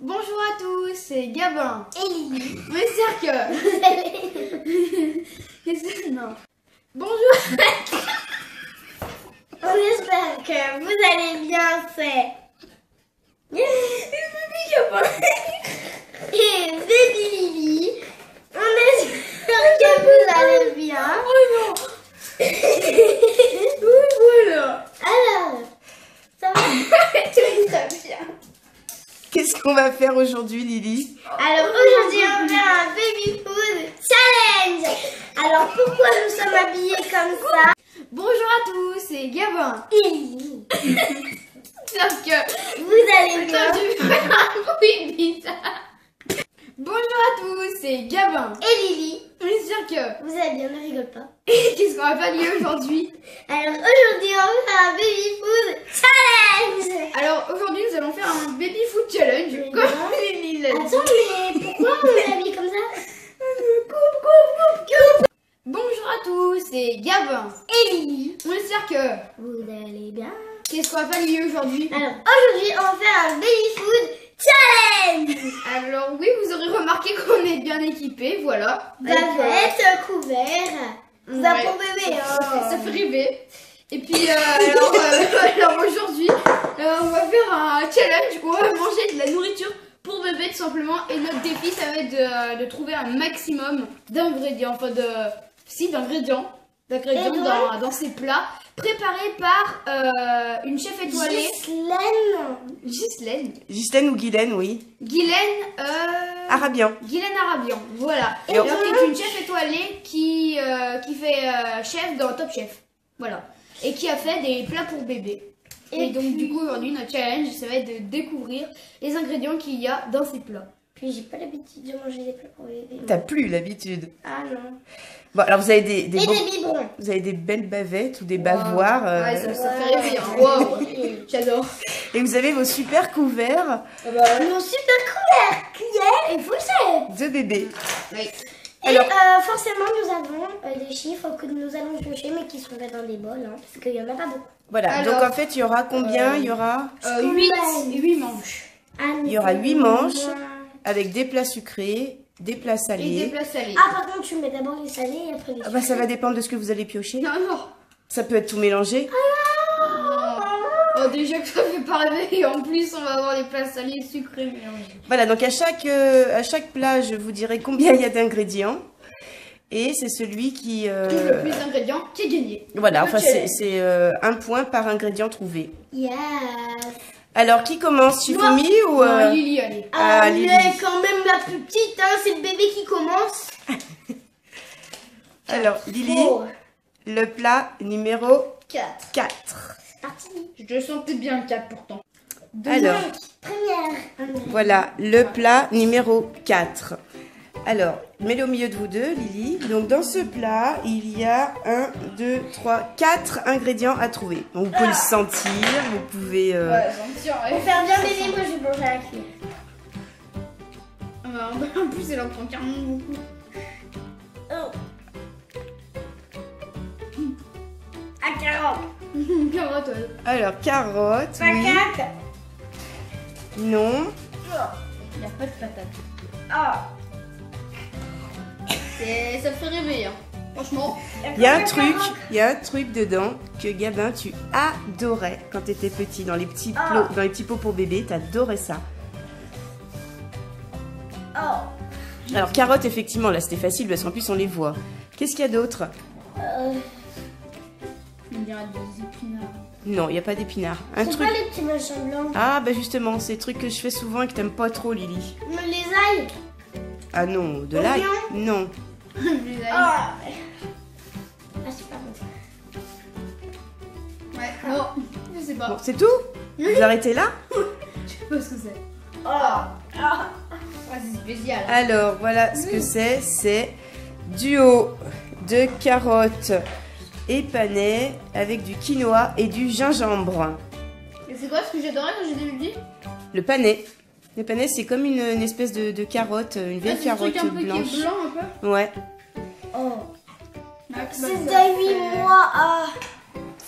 Bonjour à tous, c'est Gabin. Et Lily. Mais c'est que... Qu'est-ce que... Non. Bonjour. On espère que vous allez bien, c'est... Gabin. Et Baby Lily. On espère que vous allez bien. Oh non. Oui, voilà. Alors, ça va? Tout va bien. Qu'est-ce qu'on va faire aujourd'hui, Lily? Alors aujourd'hui on va faire un baby food challenge. Alors pourquoi nous sommes habillés comme ça? Bonjour à tous, c'est Gabin. Et Lily. Sauf que... Vous allez bien? Attends, tu fais un bruit bizarre. Bonjour à tous, c'est Gabin. Et Lily. Mais c'est que... Vous allez bien, ne rigole pas. Qu'est-ce qu'on va faire aujourd'hui? Alors aujourd'hui on va faire un baby food challenge. Alors aujourd'hui nous allons faire un baby food challenge. Mais Comme non. Lily l'a dit. Attends, mais pourquoi on est habillés comme ça? Bonjour à tous, c'est Gabin. Et Lily. On espère que... Vous allez bien? Qu'est-ce qu'on va faire Lily aujourd'hui? Alors aujourd'hui on va faire un baby food challenge. Alors oui, vous aurez remarqué qu'on est bien équipés, voilà. Bavette, couvert. Ça Ouais, pour bébé, ça fait rêver. Et puis alors aujourd'hui, on va faire un challenge où on va manger de la nourriture pour bébé tout simplement. Et notre défi, ça va être de trouver un maximum d'ingrédients, enfin d'ingrédients dans ces plats préparés par une chef étoilée. Ghislaine ou Guylaine, oui. Guylaine Arabian. Guylaine Arabian, voilà. Et Alors, qui est une chef étoilée qui fait chef dans Top Chef. Voilà. Et qui a fait des plats pour bébés. Et donc, du coup, aujourd'hui, notre challenge, ça va être de découvrir les ingrédients qu'il y a dans ces plats. Puis j'ai pas l'habitude de manger des plats pour bébé. T'as plus l'habitude. Ah non. Bon, alors vous avez des Et des biberons. vous avez des belles bavettes ou des bavoirs. Ouais, ça fait rêver. Hein. Wow. J'adore. Et vous avez vos super couverts Nos super couverts, cuillères et fourchettes. de bébé. Oui. Et Alors- forcément, nous avons des chiffres que nous allons piocher, mais qui sont faits dans des bols, hein, parce qu'il y en a pas beaucoup. Voilà, Alors, donc en fait, il y aura combien? Il y aura 8 manches. Il y aura 8 manches avec des plats sucrés, des plats Et des salés. plats salés. Ah, par contre, tu mets d'abord les salés et après les Ah bah ça va dépendre de ce que vous allez piocher. Non, non. Ça peut être tout mélangé. Oh, déjà que ça fait pas rêver. Et en plus, on va avoir des plats salés sucrés mélangés. Voilà, donc à chaque plat, je vous dirai combien il y a d'ingrédients. Et c'est celui qui... Le plus d'ingrédients qui est gagné. Voilà, Le enfin challenge. c'est un point par ingrédient trouvé. Yes. Alors, qui commence? Shifumi ou... Non, Lily, allez. Ah, Elle Lily. est quand même la plus petite, hein, c'est le bébé qui commence. Alors, Lily, Oh. le plat numéro 4. 4. C'est parti. Je sentais bien le 4 pourtant. Alors, Première. voilà, le plat numéro 4. Alors, mets-le au milieu de vous deux, Lily. Donc, dans ce plat, il y a 1, 2, 3, 4 ingrédients à trouver. Donc, vous pouvez le sentir, vous pouvez... Ouais, sentir, Pour ouais. faire bien bébé, moi je vais manger à la cuillère. En plus, elle en prend carrément beaucoup. Oh. À 40. Carotte, ouais. Alors, carottes, oui. Patate. Non. Il n'y a pas de patate. Ah. Ça fait rêver, hein. Franchement. Il y a un truc dedans que Gabin, tu adorais quand tu étais petit, dans les petits pots pour bébé, tu adorais ça. Oh. Alors, carottes, effectivement, là c'était facile parce qu'en plus on les voit. Qu'est-ce qu'il y a d'autre? On dirait des épinards. Non, il n'y a pas d'épinards. Un C'est truc. pas les petits machins blancs. Ah, bah justement, c'est des trucs que je fais souvent et que t'aimes pas trop, Lily. Mais les ailes. Ah non, de l'ail? Non. Les ailes. Ah. Ah, c'est pas bon. Ouais, non, je sais Bon, pas. c'est tout? Vous arrêtez là? Je sais pas ce que c'est. Oh. Ah. Ah, c'est spécial. Alors, voilà ce que c'est. C'est duo de carottes épanées avec du quinoa et du gingembre. Et c'est quoi ce que j'adorais quand j'étais petite? Le panais. Le panais, c'est comme une espèce de carotte, une vieille C'est un carotte truc un peu blanche. qui est blanc un peu. Ouais. Oh. Ah, C'est dès 8 mois. Ah.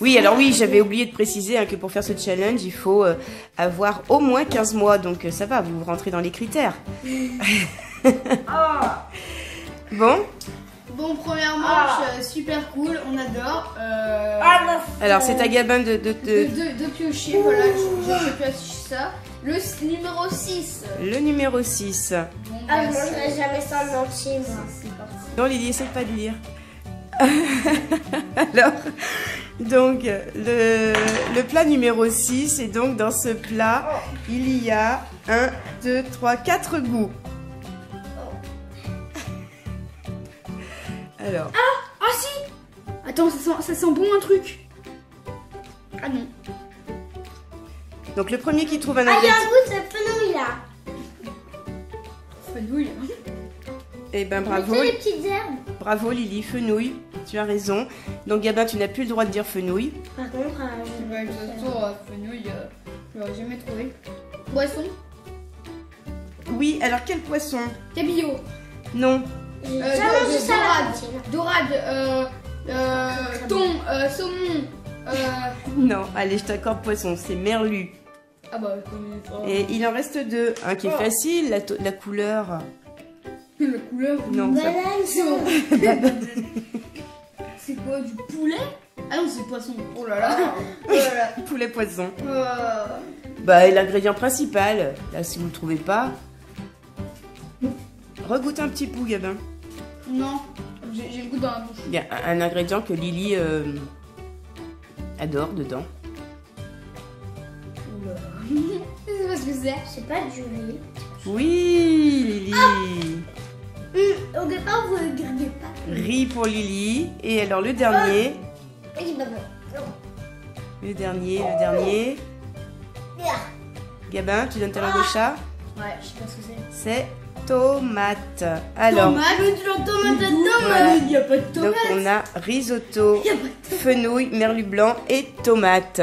Oui, alors oui, j'avais oublié de préciser hein, que pour faire ce challenge, il faut avoir au moins 15 mois. Donc ça va, vous rentrez dans les critères. Bon. Bon, première manche, super cool, on adore. Alors c'est à Gabin de piocher, voilà, j'ai pioché ça. Le numéro 6. Le numéro 6. Bon, Ah, je mangerai jamais ça en entier, moi. c'est parti. Non, Lily, essaie pas de lire. Alors, donc, le plat numéro 6, et donc dans ce plat, il y a 1, 2, 3, 4 goûts. Alors, Ah si. Attends, ça sent bon un truc. Ah non. donc le premier qui trouve un Ah, il y a ingrédient. un goût de fenouil là. Fenouil. Eh ben Tu bravo, sais, les petites herbes. bravo Lily, fenouil, tu as raison. Donc Gabin, tu n'as plus le droit de dire fenouil. Par contre, De toute façon, fenouil, je l'aurais jamais trouvé. Poisson. Oui, alors quel poisson? Cabillaud. Non. j'ai jamais mangé ça à la cantine. Dorade. Thon. Saumon. Non, allez, je t'accorde poisson, c'est merlu. Ah bah, je connais pas. Et il en reste 2. Un qui est facile, la couleur. La couleur. Non, ça... Banane, ça. C'est quoi, du poulet? Ah non, c'est poisson. Oh là là. Oh là là. poulet poisson. Euh, Bah, et l'ingrédient principal, là, si vous ne le trouvez pas, regoute un petit pouls, Gabin. Non, j'ai le goût dans la bouche. Il y a un ingrédient que Lily adore dedans. C'est pas ce que c'est. C'est pas du riz. Oui, Lily. Au départ, vous ne regardez pas. Riz pour Lily. Et alors, le dernier. Oui, bah, Le dernier. Gabin, tu donnes ta langue au chat. Ouais, je sais pas ce que c'est. C'est tomate. Alors, Tomate, tomate, Voilà. il n'y a pas de tomate. donc on a risotto, fenouil, merlu blanc et tomate.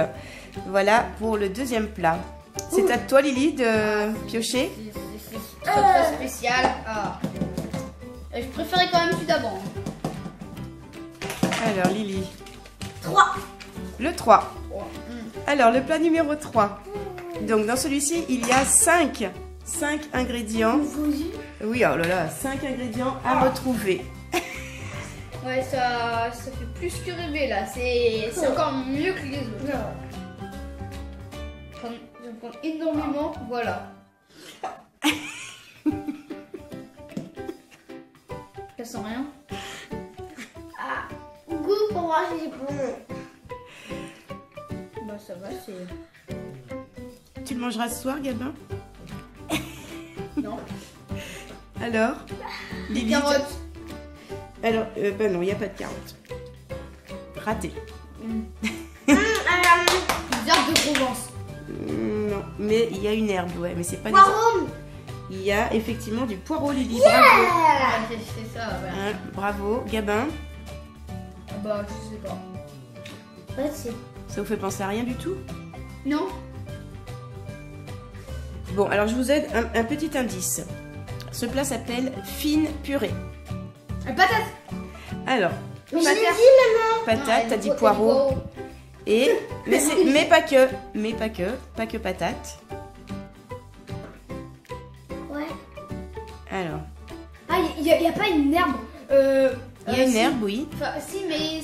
Voilà pour le deuxième plat. C'est à toi, Lily, de piocher. C'est très spécial. Ah. Je préférais quand même celui d'avant. Alors, Lily. 3. Le 3. Oh. Alors, le plat numéro 3. Donc, dans celui-ci, il y a 5 ingrédients. Oui, oh là là, 5 ingrédients à retrouver. Ouais, ça fait plus que rêver là. C'est encore mieux que les autres. J'en prends énormément. Voilà. Ça sent rien. Goût pour moi, c'est bon. Bah, ça va, c'est. Tu le mangeras ce soir, Gabin? Non. Alors, Des Lily. carottes. Alors, bah non, il n'y a pas de carottes. Raté. Des herbes de Provence. Non, mais il y a une herbe, ouais, mais c'est pas des... Poireau. Il y a effectivement du poireau, Lily. Ouais, c'est ça, ouais. Bravo. Bravo. Gabin, Ah bah, je sais pas. Ouais, c'est. ça vous fait penser à rien du tout? Non. Bon, alors je vous aide un petit indice. Ce plat s'appelle fine purée. Patate. Alors, Mais je l'ai dit, maman. patate, t'as dit poireau. Et, mais pas que, pas que patate. Ouais. Alors, Ah, il y a pas une herbe. il y a une si. herbe, oui. Enfin, si, mais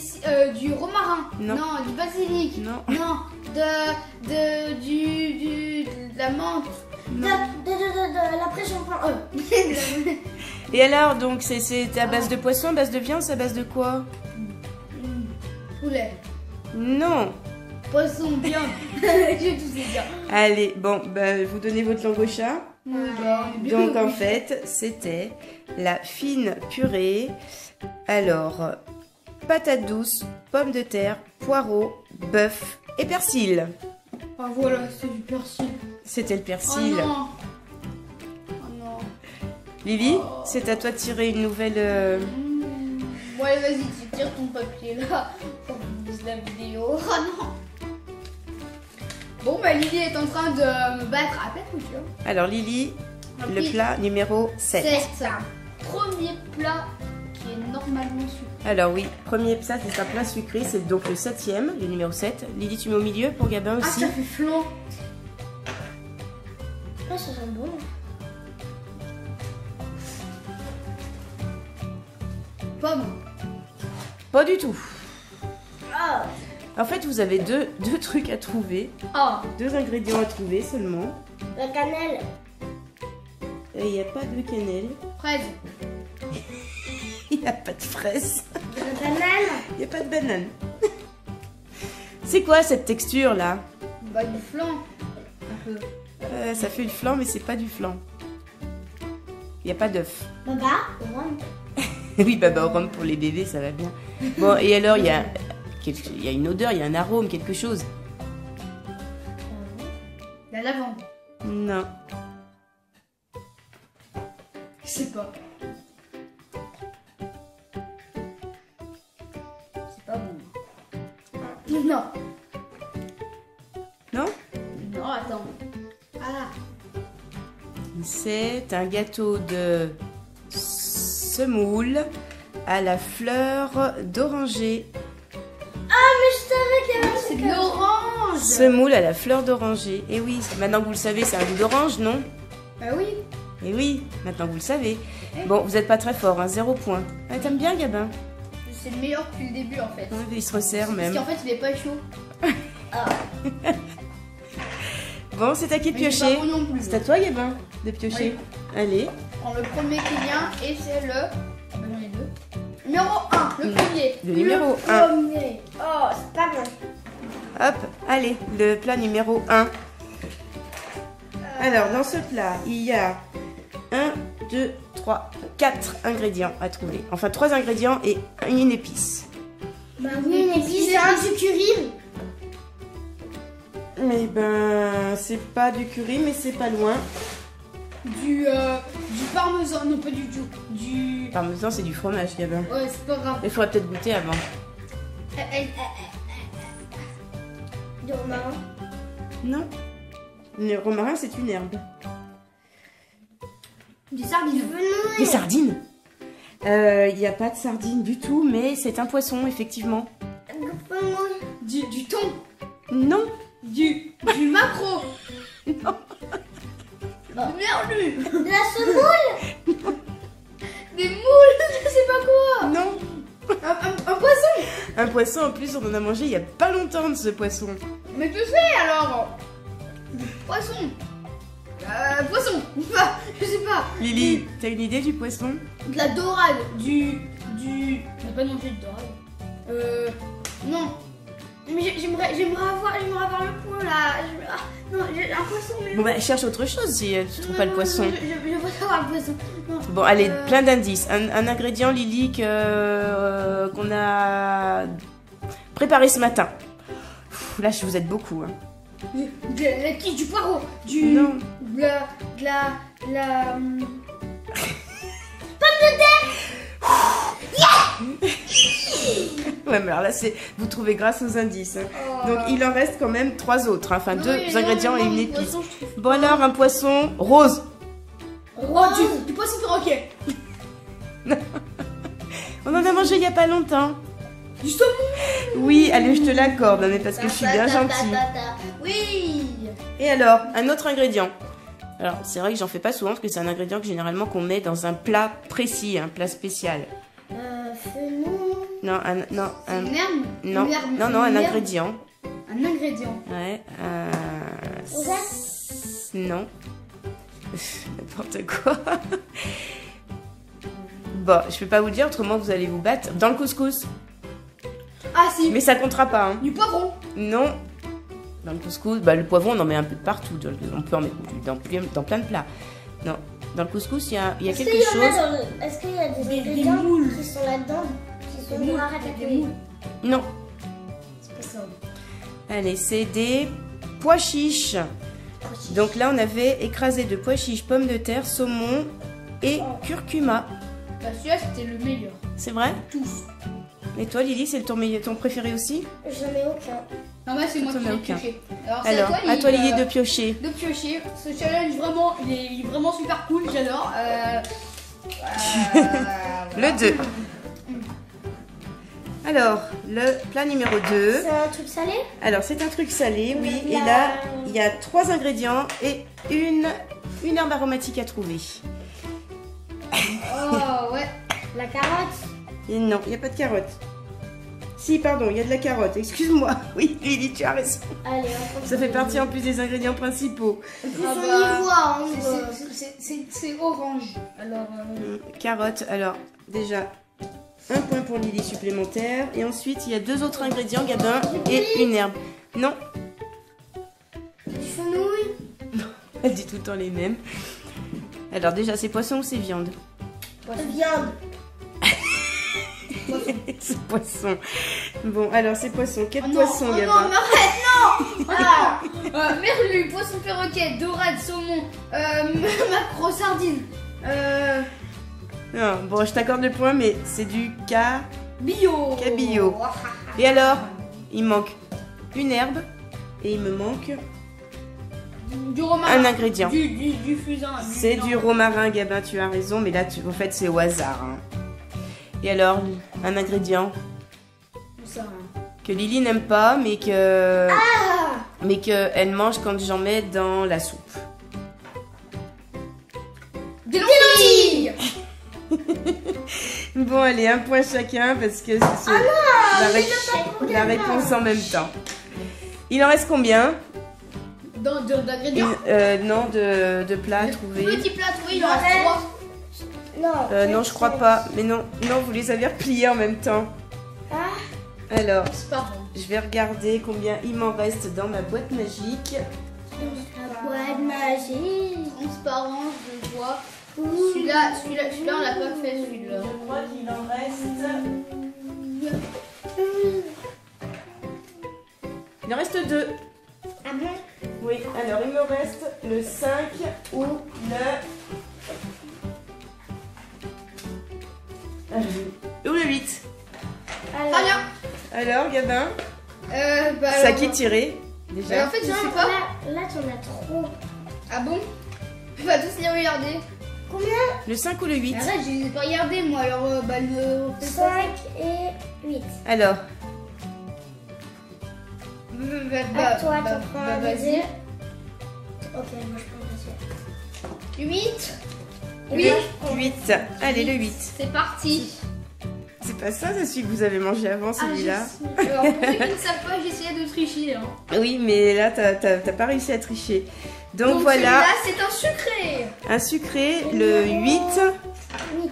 du romarin. Non. du basilic. Non. Non, de la menthe. De la pression. Et alors, donc, c'est à base de poisson, à base de viande, c'est à base de quoi? Poulet. Non. Poisson, viande. J'ai tout ces dire. Allez, bon, bah, vous donnez votre langue au chat. Donc en fait, c'était la fine purée. Alors, patates douces, pommes de terre, poireaux, bœuf et persil. Ah voilà, c'est du persil. C'était le persil. Oh non. Oh non. Lily, c'est à toi de tirer une nouvelle... Ouais, vas-y, tu tires ton papier là pour qu'on dise la vidéo. Oh non. Bon, bah Lily est en train de me battre à perte couture. Alors Lily, le plat numéro 7. C'est un premier plat qui est normal. normalement sucré. Alors oui, premier, ça c'est un plat sucré, c'est donc le 7e, le numéro 7. Lydie, tu mets au milieu pour Gabin Ah, aussi. ça fait flan. Ah, ça sent bon. Pomme. Pas du tout. Oh. En fait, vous avez deux trucs à trouver, Ah. 2 ingrédients à trouver seulement. La cannelle. Et il n'y a pas de cannelle, Fraise. il n'y a pas de fraise, La banane. il n'y a pas de banane. C'est quoi cette texture là? Bah, du flan. Un peu. Ça fait du flan, mais c'est pas du flan. Il n'y a pas d'œuf. Baba. Rhum. Oui, baba au rhum pour les bébés, ça va bien. Bon, et alors, il y a une odeur, il y a un arôme, quelque chose. La lavande. Non. Je sais pas. C'est pas bon. Non. Non? Non, attends. Ah. C'est un gâteau de semoule à la fleur d'oranger. Ah, mais je savais qu'il y avait un C'est truc de l'orange. Semoule à la fleur d'oranger. Et oui, maintenant que vous le savez, c'est un goût d'orange, non? Bah oui. Et oui, maintenant que vous le savez. Bon, vous n'êtes pas très fort, hein, 0 point. Ah, t'aimes bien, Gabin? C'est le meilleur depuis le début en fait. Ouais, il se resserre Parce même. qu'en fait, il est pas chaud. Bon, c'est à qui de Mais il est piocher? pas bon non plus. C'est à toi, Gabin, de piocher. Allez. Je prends le premier qui vient et c'est le. Ah bah j'en ai 2. Numéro 1, le premier. Le numéro 1. premier. Oh, c'est pas bon. Hop, allez, le plat numéro 1. Alors, dans ce plat, il y a 1, 2, 3, 4 ingrédients à trouver. Enfin, 3 ingrédients et une épice. Bah oui, une épice, c'est un du curry. Mais ben, c'est pas du curry, mais c'est pas loin. Du parmesan, non pas du tout. Du. Parmesan, c'est du fromage, Gabin. Ouais, c'est pas grave. Il faudrait peut-être goûter avant. Du romarin. Non. Le romarin, c'est une herbe. Des sardines. Des sardines? Il n'y a pas de sardines du tout, mais c'est un poisson, effectivement. Du thon. Non. Du maquereau. Non. Du merlu. De la semoule. Des moules. Je sais pas quoi. Non. Un poisson. Un poisson, en plus, on en a mangé il y a pas longtemps de ce poisson. Mais tu sais alors. Poisson. Poisson. Je sais pas. Lily, t'as une idée du poisson? De la dorade. Du. On n'a pas mangé de dorade. Non. Mais j'aimerais avoir le point là. Non, j'ai un poisson. Mais... Bon, bah, cherche autre chose si tu trouves pas le poisson. Je veux savoir le poisson. Non. Bon, allez, plein d'indices. Un ingrédient, Lily, qu'on a préparé ce matin. Là, vous êtes beaucoup. Hein. La quiche, du poireau. Non. De la. Ouais, mais alors là, vous trouvez grâce aux indices. Hein. Donc, il en reste quand même 3 autres. Hein. Enfin, 2 ingrédients et une épice. Bon, alors, un poisson rose. Oh, du poisson perroquet. On en a mangé il y a pas longtemps. Du saumon. Oui, allez, je te l'accorde, hein, mais parce que je suis bien gentille. Oui. Et alors, un autre ingrédient. Alors, c'est vrai que j'en fais pas souvent parce que c'est un ingrédient que généralement qu'on met dans un plat précis, un plat spécial. Fenouil. Non, un Une herbe. non, Une herbe. non, un Une herbe. ingrédient. Un ingrédient. Ouais. Non. N'importe quoi. Bon, je peux pas vous le dire, autrement vous allez vous battre. Dans le couscous. Ah si. Mais ça comptera pas. Hein. Du poivron. Non. Dans le couscous, bah, le poivron on en met un peu de partout. On peut en mettre dans plein de plats. Non. Dans le couscous, il y a quelque chose. Est-ce qu'il y a des Des ingrédients moules. qui sont là-dedans, qui sont Des moules. à Des ratatouille? moules. Non. C'est pas ça. Allez, c'est des pois chiches. Donc là, on avait écrasé de pois chiches, pommes de terre, saumon et curcuma. Bah celui-là c'était le meilleur. C'est vrai? Tous. Et toi, Lily, c'est ton préféré aussi? J'en ai aucun. Non, moi c'est moi Toi, qui t'en as l'ai aucun. pioché. Alors, c'est Alors, à toi, Lily, de piocher. de piocher. Ce challenge vraiment, il est vraiment super cool, j'adore. Le 2. Alors, le plat numéro 2. C'est un truc salé? Alors, c'est un truc salé, oui. La- Et là, il y a 3 ingrédients et une herbe aromatique à trouver. Oh, ouais. La carotte? Et non, il n'y a pas de carotte. Si, pardon, il y a de la carotte. Excuse-moi. Oui, Lily, tu as raison. Allez, on Ça fait partie en plus des ingrédients principaux. En plus, Ah on bah, y voit. C'est orange. Alors, Carotte, alors, déjà, un point pour Lily supplémentaire. Et ensuite, il y a 2 autres ingrédients, Gabin, et une herbe. Non, Du fenouil? elle dit tout le temps les mêmes. Alors, déjà, c'est poisson ou c'est viande? Viande. C'est poisson. Bon, alors, c'est poisson. Quel oh non, poisson, oh non, Gabin? mais arrête, non. Ah, merlu, poisson perroquet, dorade, saumon, macro, sardine. Non, bon, je t'accorde le point, mais c'est du Bio. cabillaud. Et alors, il manque une herbe et il me manque Du romarin. un ingrédient. Du fusain. C'est du romarin, Gabin, tu as raison, mais là, en fait, c'est au hasard. Hein. Et alors, un ingrédient Ça. que Lily n'aime pas, mais que elle mange quand j'en mets dans la soupe. Des lentilles. Bon, allez, un point chacun parce que c'est la réponse en même temps. Il en reste combien? D'ingrédients. Non, de plats à trouver. Petit plat trouvé, il en reste 3. Non. Non, je crois pas. Mais non, vous les avez repliés en même temps. Ah. Alors, C'est pas grave. je vais regarder combien il m'en reste dans ma boîte magique. La boîte magique. Transparent, je vois. Celui-là, on l'a pas fait, celui-là. Je crois qu'il en reste. Il en reste 2. Ah bon? Oui, alors il me reste le 5 ou le 8. Très bien. Alors, Gabin, Bah, c'est à alors, qui tirer déjà? en fait, je Non, sais pas. Là, t'en as trop. Ah bon? On va tous les regarder. Combien? Le 5 ou le 8? Arrête, je les ai pas regardés, moi. Alors, bah, le. 5 et 8. Alors, À toi, t'en prends un vas-y. deuxième. Ok, moi je prends le deuxième. 8. Oui. le 8. Allez, le 8. C'est parti. C'est pas ça, c'est celui que vous avez mangé avant, celui-là. Alors, pour ceux qui ne savent pas, j'essayais de tricher. Hein. Oui, mais là, t'as pas réussi à tricher. Donc Celui-là, voilà, c'est un sucré. un sucré, le 8. 8.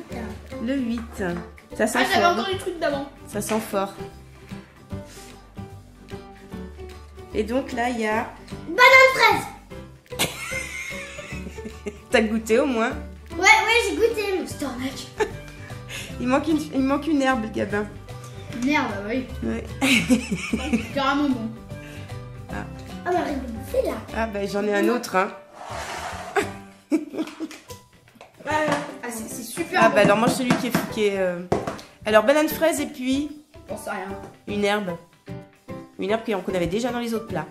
Le 8. Ça sent Ah, j'avais fort. encore des trucs d'avant. Ça sent fort. Et donc là, il y a... Banane fraise. T'as goûté au moins? Ouais, j'ai goûté. C'était un mec. Il manque une herbe, Gabin. Merde, bah oui. Ouais. Carrément bon. Oh, Marie, c'est là. Ah bah j'en ai un autre, hein. Ah, c'est super Ah bon. bah alors moi celui qui est... Alors banane fraise et puis J'en sais rien. une herbe. Une herbe qu'on avait déjà dans les autres plats.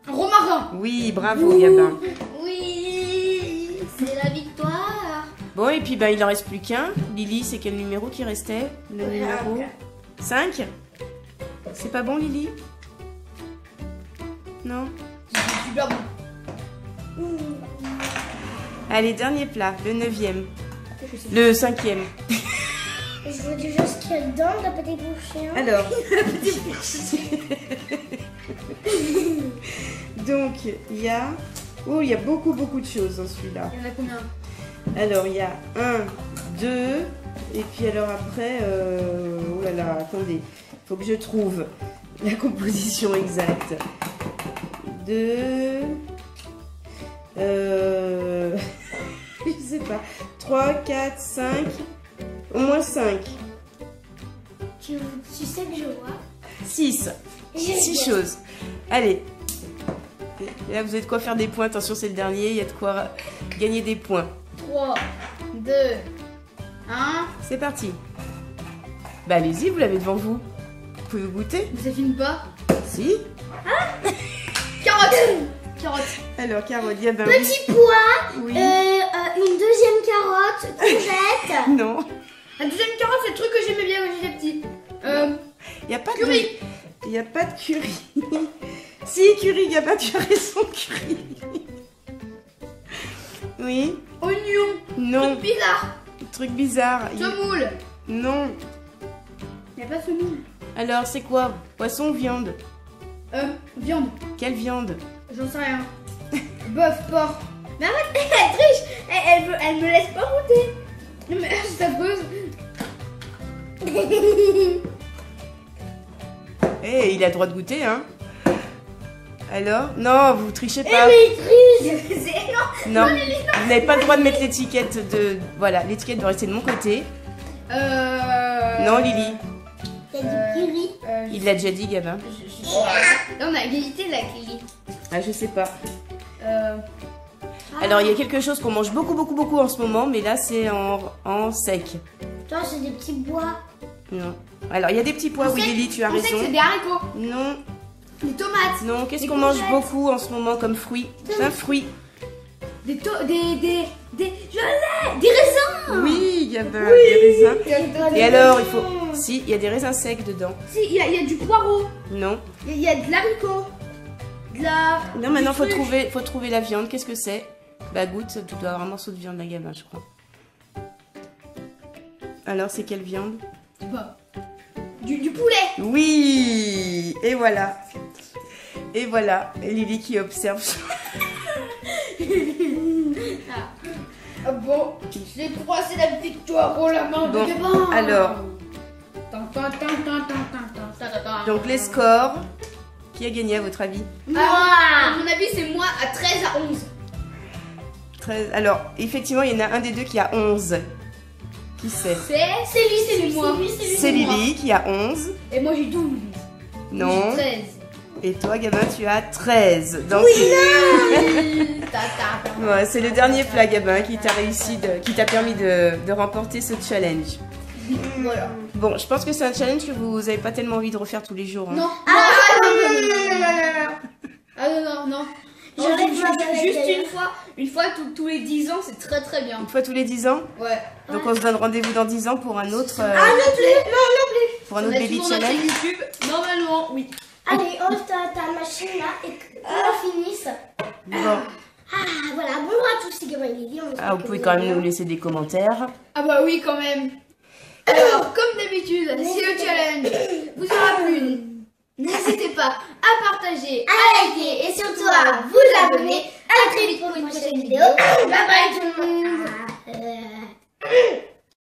Romarin. Oui, bravo Gabin. Oui, c'est la victoire. Bon et puis bah il en reste plus qu'un. Lily, c'est quel numéro qui restait? Le numéro 5. C'est pas bon Lily? Non? C'est super bon. Allez, dernier plat, le 9e. Le 5e. Je vois déjà ce qu'il y a dedans, la petite bouchée. Hein. Alors. Donc, il y a... Oh, il y a beaucoup de choses dans celui-là. Il y en a combien? Alors, il y a 1, 2, et puis alors après... Oh là là, attendez. Il faut que je trouve la composition exacte. 2... je sais pas. 3, 4, 5... Au moins 5. Tu sais que je vois. 6. 6 choses. Allez. Là, vous avez de quoi faire des points. Attention, c'est le dernier. Il y a de quoi gagner des points. 3, 2, 1. C'est parti. Bah, allez-y, vous l'avez devant vous. Vous pouvez vous goûter? Mais ça filme pas. Si. Carotte. Carotte. Alors, carotte, Gabin. Petit pois, Oui. une deuxième carotte, courgette. Non. La deuxième carotte, c'est le truc que j'aimais bien quand j'étais petit. Il y a pas Curry. de... Il n'y a pas de curry. Si, curry, Gabin, tu as raison, curry. Oui. Oignon. Non. Truc bizarre. Truc bizarre. Semoule. Non. Il n'y a pas de semoule. Alors, c'est quoi? Poisson ou viande? Viande. Quelle viande? J'en sais rien. Bœuf, porc. Mais en fait, elle triche. Elle me laisse pas goûter. Non mais c'est affreuse. Eh, il a le droit de goûter, hein? Alors? Non, vous trichez Eh pas. mais il triche. C'est non. Non, vous n'avez pas le droit de mettre l'étiquette de... Voilà, l'étiquette doit rester de mon côté. Non, Lily. T'as du curry. Il l'a déjà dit, Gabin. Là on a égalité la Kelly. Ah, je sais pas. Alors, il y a quelque chose qu'on mange beaucoup en ce moment, mais là, c'est en sec. Toi, c'est des petits bois. Non. Alors, il y a des petits pois, oui, Lily, tu as On sait que raison. c'est des haricots. Non, Des tomates. non, qu'est-ce Des qu'on mange courgettes. beaucoup en ce moment comme fruit? C'est un fruit. Je l'ai. Des raisins. Oui, Gabin, des raisins. Il Et alors, il faut... Si, il y a des raisins secs dedans. Si, il y a du poireau. Non. Il y a de l'haricot. De la. Non, maintenant, du truc. faut trouver la viande. Qu'est-ce que c'est? Bah, goûte, tu dois avoir un morceau de viande, là, Gabin, je crois. Alors, c'est quelle viande? Je sais pas. Du poulet. Oui. Et voilà. Et voilà. Et Lily qui observe. Ah bon, j'ai croisé la victoire au la main Bon, de Gabin. alors. Donc Donc, les scores. Qui a gagné, à votre avis? à mon avis, c'est moi à 13 à 11. 13. Alors, effectivement, il y en a un des deux qui a 11. Qui c'est? C'est lui, moi. C'est Lily qui a 11. Et moi j'ai 12. Non. J'ai 13. Et toi, Gabin, tu as 13. Donc, ouais, c'est le dernier plat, Gabin, qui t'a réussi, qui t'a permis de remporter ce challenge. Voilà. Bon, je pense que c'est un challenge que vous n'avez pas tellement envie de refaire tous les jours. Hein. Non. Ah non. J'enlève ma Juste baguette. une fois tous les 10 ans, c'est très très bien. Une fois tous les 10 ans. Ouais. Donc, on se donne rendez-vous dans 10 ans pour un autre, Ah non plus. pour un On autre a baby toujours notre challenge. chaîne YouTube. Normalement, oui. Allez, ose ta machine là et qu'on finisse. Bon. Ah voilà, bonjour à tous, c'est Gabriel Lily. Ah, vous pouvez quand même nous laisser des commentaires. Ah bah oui, quand même. Alors, comme d'habitude, si le challenge vous aura plu, n'hésitez pas à partager, À liker et surtout à vous abonner. À très vite pour une prochaine vidéo. Bye bye tout le monde.